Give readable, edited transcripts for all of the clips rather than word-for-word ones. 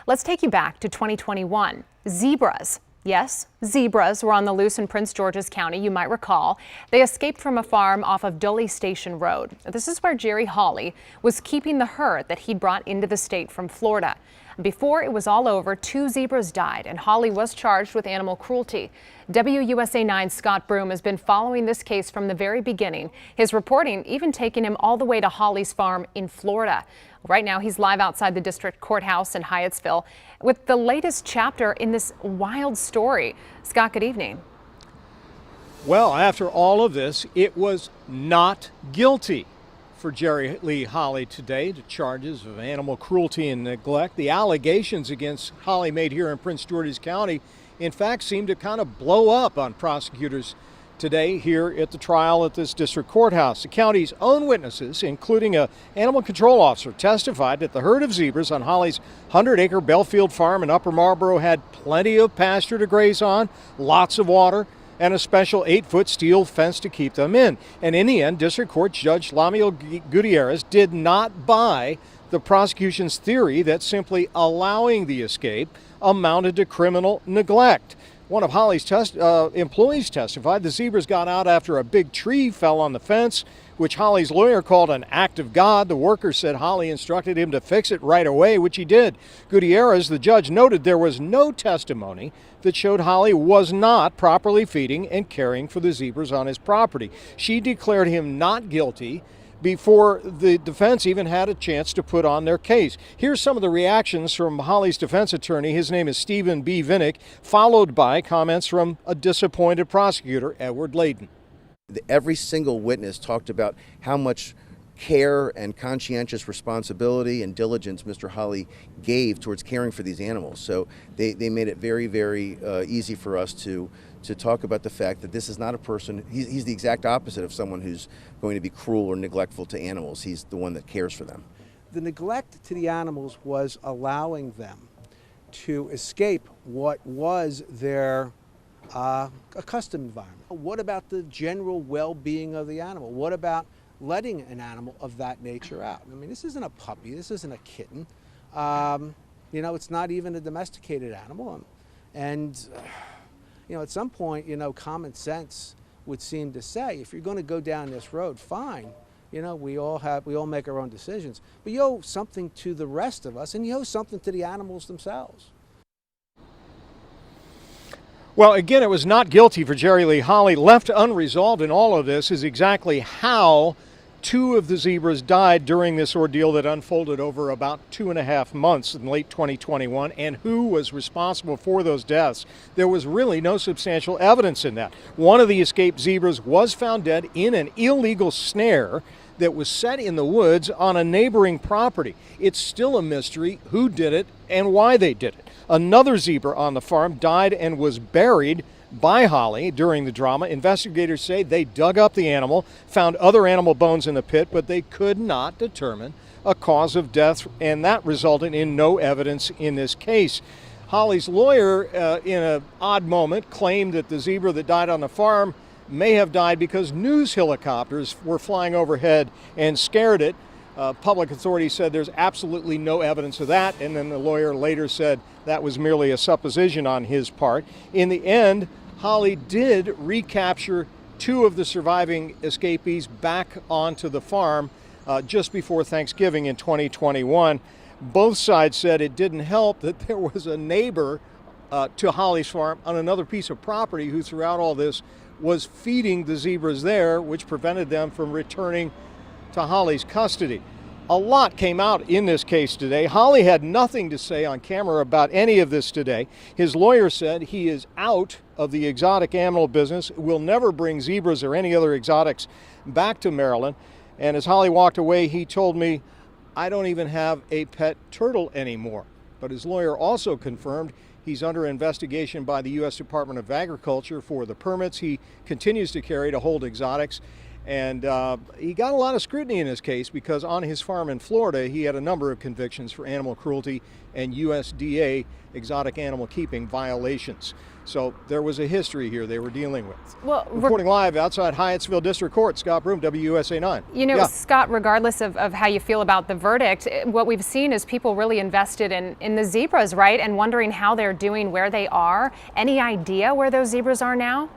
Let's take you back to 2021. Zebras. Yes, zebras were on the loose in Prince George's County, you might recall. They escaped from a farm off of DULEY Station Road. This is where Jerry Hawley was keeping the herd that he'd brought into the state from Florida. Before it was all over, 2 zebras died, and Hawley was charged with animal cruelty. WUSA 9's Scott Broom has been following this case from the very beginning, his reporting even taking him all the way to Hawley's farm in Florida. Right now, he's live outside the district courthouse in Hyattsville with the latest chapter in this wild story. Scott, good evening. Well, after all of this, it was not guilty for Jerry Lee Hawley today to charges of animal cruelty and neglect. The allegations against Hawley made here in Prince George's County, in fact, seemed to kind of blow up on prosecutors today here at the trial at this district courthouse. The county's own witnesses, including an animal control officer, testified that the herd of zebras on Hawley's 100-acre Belfield farm in Upper Marlboro had plenty of pasture to graze on, lots of water, and a special 8-foot steel fence to keep them in. And in the end, District Court Judge Lamiel Gutierrez did not buy the prosecution's theory that simply allowing the escape amounted to criminal neglect. One of Hawley's employees testified the zebras got out after a big tree fell on the fence, which Hawley's lawyer called an act of God. The worker said Hawley instructed him to fix it right away, which he did. Gutierrez, the judge, noted there was no testimony that showed Hawley was not properly feeding and caring for the zebras on his property. She declared him not guilty before the defense even had a chance to put on their case. Here's some of the reactions from Hawley's defense attorney. His name is Stephen B. Vinnick, followed by comments from a disappointed prosecutor, Edward Layden. Every single witness talked about how much care and conscientious responsibility and diligence Mr. Hawley gave towards caring for these animals. So they made it very, very easy for us to talk about the fact that this is not a person, he's the exact opposite of someone who's going to be cruel or neglectful to animals. He's the one that cares for them. The neglect to the animals was allowing them to escape what was their accustomed environment. What about the general well-being of the animal? What about letting an animal of that nature out? I mean, this isn't a puppy, this isn't a kitten. You know, it's not even a domesticated animal. You know, at some point, you know, common sense would seem to say, if you're going to go down this road, fine. You know, we all make our own decisions. But you owe something to the rest of us, and you owe something to the animals themselves. Well, again, it was not guilty for Jerry Lee Hawley. Left unresolved in all of this is exactly how 2 of the zebras died during this ordeal that unfolded over about 2.5 months in late 2021, and who was responsible for those deaths. There was really no substantial evidence in that. One of the escaped zebras was found dead in an illegal snare that was set in the woods on a neighboring property. It's still a mystery who did it and why they did it. Another zebra on the farm died and was buried by Hawley during the drama. Investigators say they dug up the animal, found other animal bones in the pit, but they could not determine a cause of death, and that resulted in no evidence in this case. Hawley's lawyer, in an odd moment, claimed that the zebra that died on the farm may have died because news helicopters were flying overhead and scared it. Public authorities said there's absolutely no evidence of that, and then the lawyer later said that was merely a supposition on his part. In the end, Hawley did recapture 2 of the surviving escapees back onto the farm just before Thanksgiving in 2021. Both sides said it didn't help that there was a neighbor to Hawley's farm on another piece of property who throughout all this was feeding the zebras there, which prevented them from returning to Hawley's custody. A lot came out in this case today. Hawley had nothing to say on camera about any of this today. His lawyer said he is out of the exotic animal business, will never bring zebras or any other exotics back to Maryland. And as Hawley walked away, he told me, "I don't even have a pet turtle anymore." But his lawyer also confirmed he's under investigation by the U.S. Department of Agriculture for the permits he continues to carry to hold exotics. And he got a lot of scrutiny in his case because on his farm in Florida, he had a number of convictions for animal cruelty and USDA exotic animal keeping violations. So there was a history here they were dealing with. Well, reporting live outside Hyattsville District Court, Scott Broom, WUSA 9. You know, Yeah. Scott, regardless of how you feel about the verdict, what we've seen is people really invested in the zebras, right? And wondering how they're doing, where they are. Any idea where those zebras are now?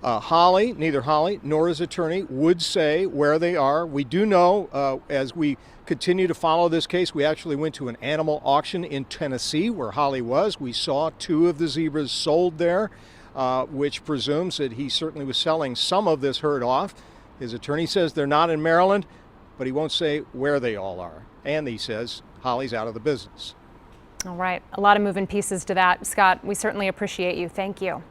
Neither Holly nor his attorney would say where they are. We do know, as we continue to follow this case, we actually went to an animal auction in Tennessee where Holly was. We saw 2 of the zebras sold there, which presumes that he certainly was selling some of this herd off. His attorney says they're not in Maryland, but he won't say where they all are. And he says Holly's out of the business. All right, a lot of moving pieces to that. Scott, we certainly appreciate you. Thank you.